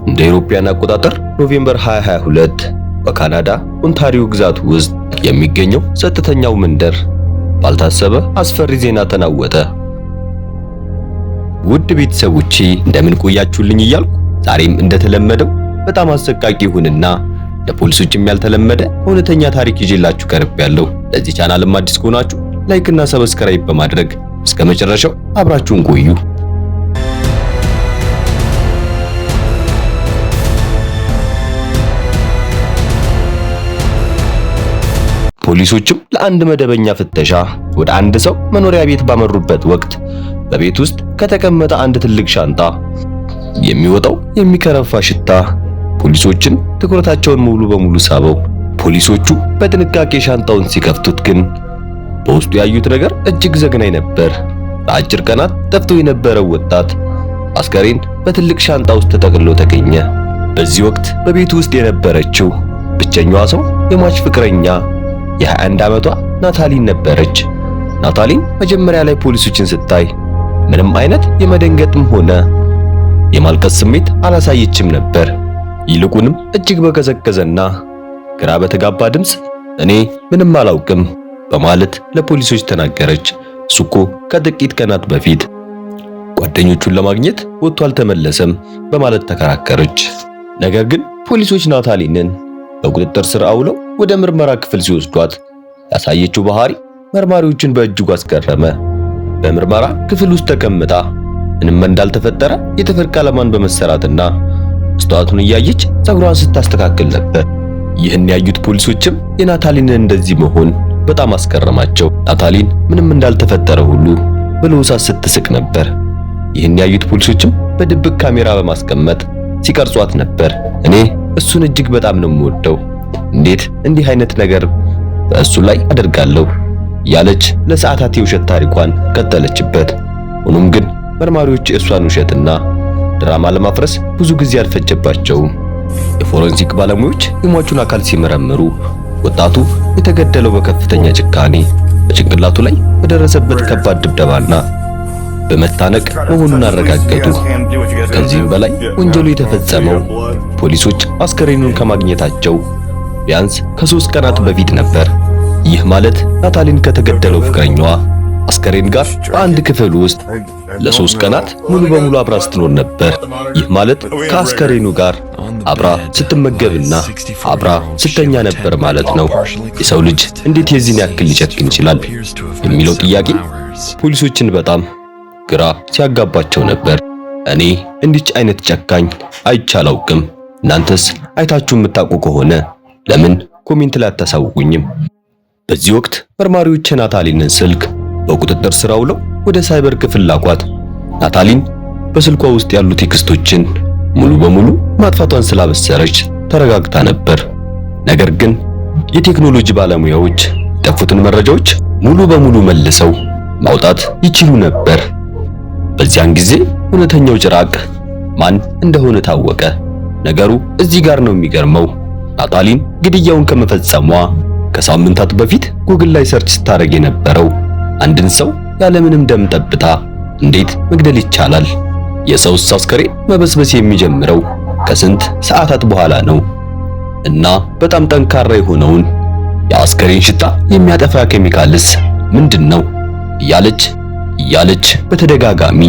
እንደ አውሮፓውያን አቆጣጠር ኖቬምበር 2022 በካናዳ ኦንታሪዮ ግዛት ውስጥ የሚገኘው ጸጥተኛው መንደር ባልታሰበ አስፈሪ ዜና ተናወጠ። ውድ ቤተሰቦቼ እንደምን ቆያችሁልኝ እያልኩ ዛሬም እንደተለመደው በጣም አሰቃቂ ይሁንና ለፖሊሶችም ያልተለመደ እውነተኛ ታሪክ ይዤላችሁ ቀርቤያለሁ። ለዚህ ቻናልም አዲስ ከሆናችሁ ላይክ እና ሰብስክራይብ በማድረግ እስከ መጨረሻው አብራችሁን ቆዩ። ፖሊሶችም ለአንድ መደበኛ ፍተሻ ወደ አንድ ሰው መኖሪያ ቤት ባመሩበት ወቅት በቤት ውስጥ ከተቀመጠ አንድ ትልቅ ሻንጣ የሚወጣው የሚከረፋ ሽታ ፖሊሶችን ትኩረታቸውን ሙሉ በሙሉ ሳበው። ፖሊሶቹ በጥንቃቄ ሻንጣውን ሲከፍቱት ግን በውስጡ ያዩት ነገር እጅግ ዘግናኝ ነበር። ለአጭር ቀናት ጠፍቶ የነበረው ወጣት አስከሬን በትልቅ ሻንጣ ውስጥ ተጠቅልሎ ተገኘ። በዚህ ወቅት በቤቱ ውስጥ የነበረችው ብቸኛዋ ሰው የሟች ፍቅረኛ የ21 ዓመቷ ናታሊን ነበረች። ናታሊን መጀመሪያ ላይ ፖሊሶችን ስታይ ምንም አይነት የመደንገጥም ሆነ የማልቀስ ስሜት አላሳየችም ነበር። ይልቁንም እጅግ በቀዘቀዘና ግራ በተጋባ ድምፅ እኔ ምንም አላውቅም በማለት ለፖሊሶች ተናገረች። እሱኮ ከጥቂት ቀናት በፊት ጓደኞቹን ለማግኘት ወጥቶ አልተመለሰም በማለት ተከራከረች። ነገር ግን ፖሊሶች ናታሊንን በቁጥጥር ስር አውለው ወደ ምርመራ ክፍል ሲወስዷት ያሳየችው ባህሪ መርማሪዎችን በእጅጉ አስገረመ። በምርመራ ክፍል ውስጥ ተቀምጣ ምንም እንዳልተፈጠረ የጥፍር ቀለሟን በመሰራትና መስታወቱን እያየች ፀጉሯን ስታስተካክል ነበር። ይህን ያዩት ፖሊሶችም የናታሊንን እንደዚህ መሆን በጣም አስገረማቸው። ናታሊን ምንም እንዳልተፈጠረ ሁሉ በለሆሳስ ስትስቅ ነበር። ይህን ያዩት ፖሊሶችም በድብቅ ካሜራ በማስቀመጥ ሲቀርጿት ነበር። እኔ እሱን እጅግ በጣም ነው የምወደው፣ እንዴት እንዲህ አይነት ነገር በእሱ ላይ አደርጋለሁ ያለች ለሰዓታት የውሸት ታሪኳን ቀጠለችበት። ሆኖም ግን መርማሪዎች የእሷን ውሸትና ድራማ ለማፍረስ ብዙ ጊዜ አልፈጀባቸውም። የፎረንሲክ ባለሙያዎች የሟቹን አካል ሲመረምሩ ወጣቱ የተገደለው በከፍተኛ ጭካኔ በጭንቅላቱ ላይ በደረሰበት ከባድ ድብደባና በመታነቅ መሆኑን አረጋገጡ። ከዚህም በላይ ወንጀሉ የተፈጸመው ፖሊሶች አስከሬኑን ከማግኘታቸው ቢያንስ ከ3 ቀናት በፊት ነበር። ይህ ማለት ናታሊን ከተገደለው ፍቅረኛዋ አስከሬን ጋር በአንድ ክፍል ውስጥ ለ3 ቀናት ሙሉ በሙሉ አብራ ስትኖር ነበር። ይህ ማለት ከአስከሬኑ ጋር አብራ ስትመገብና አብራ ስተኛ ነበር ማለት ነው። የሰው ልጅ እንዴት የዚህን ያክል ሊጨክን ይችላል የሚለው ጥያቄ ፖሊሶችን በጣም ግራ ሲያጋባቸው ነበር። እኔ እንዲች አይነት ጨካኝ አይቼ አላውቅም። እናንተስ አይታችሁ የምታውቁ ከሆነ ለምን ኮሜንት ላይ አታሳውቁኝም? በዚህ ወቅት መርማሪዎች ናታሊንን ስልክ በቁጥጥር ስር አውለው ወደ ሳይበር ክፍል ላኳት። ናታሊን በስልኳ ውስጥ ያሉ ቴክስቶችን ሙሉ በሙሉ ማጥፋቷን ስላበሰረች ተረጋግታ ነበር። ነገር ግን የቴክኖሎጂ ባለሙያዎች የጠፉትን መረጃዎች ሙሉ በሙሉ መልሰው ማውጣት ይችሉ ነበር። በዚያን ጊዜ እውነተኛው ጭራቅ ማን እንደሆነ ታወቀ። ነገሩ እዚህ ጋር ነው የሚገርመው። ናታሊን ግድያውን ከመፈጸሟ ከሳምንታት በፊት ጉግል ላይ ሰርች ስታደርግ የነበረው አንድን ሰው ያለምንም ደም ጠብታ እንዴት መግደል ይቻላል? የሰውስ አስከሬን መበስበስ የሚጀምረው ከስንት ሰዓታት በኋላ ነው? እና በጣም ጠንካራ የሆነውን የአስከሬን ሽታ የሚያጠፋ ኬሚካልስ ምንድነው? እያለች በተደጋጋሚ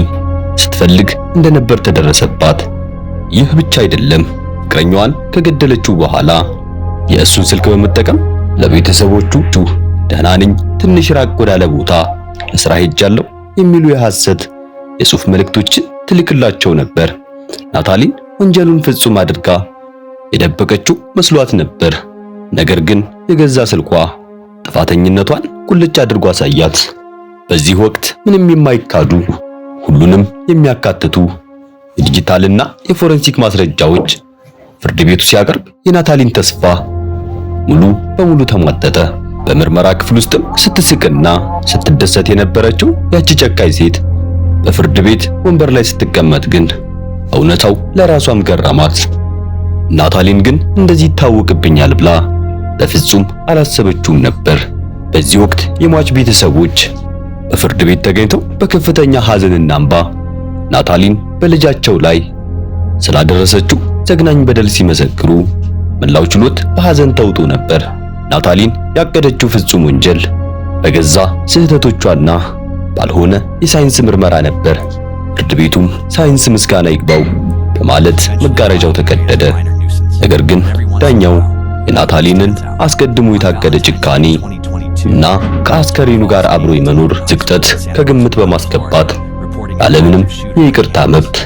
ስትፈልግ እንደነበር ተደረሰባት። ይህ ብቻ አይደለም። ፍቅረኛዋን ከገደለችው በኋላ የእሱን ስልክ በመጠቀም ለቤተሰቦቹ ደህና ነኝ፣ ትንሽ ራቅ ወዳለ ቦታ ለስራ ሄጃለሁ የሚሉ የሐሰት የጽሑፍ መልእክቶችን ትልክላቸው ነበር። ናታሊን ወንጀሉን ፍጹም አድርጋ የደበቀችው መስሏት ነበር። ነገር ግን የገዛ ስልኳ ጥፋተኝነቷን ቁልጭ አድርጎ አሳያት። በዚህ ወቅት ምንም የማይካዱ ሁሉንም የሚያካትቱ የዲጂታልና የፎረንሲክ ማስረጃዎች ፍርድ ቤቱ ሲያቀርብ የናታሊን ተስፋ ሙሉ በሙሉ ተሟጠጠ። በምርመራ ክፍል ውስጥም ስትስቅና ስትደሰት የነበረችው ያቺ ጨካኝ ሴት በፍርድ ቤት ወንበር ላይ ስትቀመጥ ግን እውነታው ለራሷም ገረማት። ናታሊን ግን እንደዚህ ይታወቅብኛል ብላ በፍጹም አላሰበችውም ነበር። በዚህ ወቅት የሟች ቤተሰቦች በፍርድ ቤት ተገኝተው በከፍተኛ ሐዘንና እንባ ናታሊን በልጃቸው ላይ ስላደረሰችው ዘግናኝ በደል ሲመሰክሩ መላው ችሎት በሐዘን ተውጦ ነበር። ናታሊን ያቀደችው ፍጹም ወንጀል በገዛ ስህተቶቿና ባልሆነ የሳይንስ ምርመራ ነበር። ፍርድ ቤቱም ሳይንስ ምስጋና ይግባው በማለት መጋረጃው ተቀደደ። ነገር ግን ዳኛው የናታሊንን አስቀድሞ የታቀደ ጭካኔ እና ከአስከሬኑ ጋር አብሮ የመኖር ዝቅጠት ከግምት በማስገባት ያለምንም የይቅርታ መብት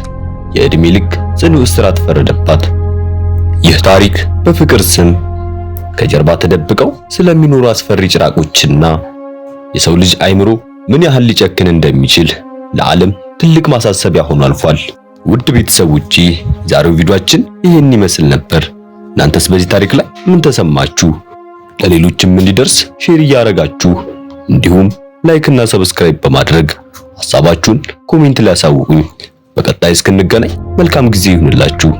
የዕድሜ ልክ ጽኑ እስራት ፈረደባት። ይህ ታሪክ በፍቅር ስም ከጀርባ ተደብቀው ስለሚኖሩ አስፈሪ ጭራቆችና የሰው ልጅ አይምሮ ምን ያህል ሊጨክን እንደሚችል ለዓለም ትልቅ ማሳሰቢያ ሆኖ አልፏል። ውድ ቤተሰቦቼ ዛሬው ቪዲዮአችን ይህን ይመስል ነበር። እናንተስ በዚህ ታሪክ ላይ ምን ተሰማችሁ? ለሌሎችም እንዲደርስ ሼር እያደረጋችሁ እንዲሁም ላይክ እና ሰብስክራይብ በማድረግ ሐሳባችሁን ኮሜንት ላይ አሳውቁኝ። በቀጣይ እስክንገናኝ መልካም ጊዜ ይሁንላችሁ።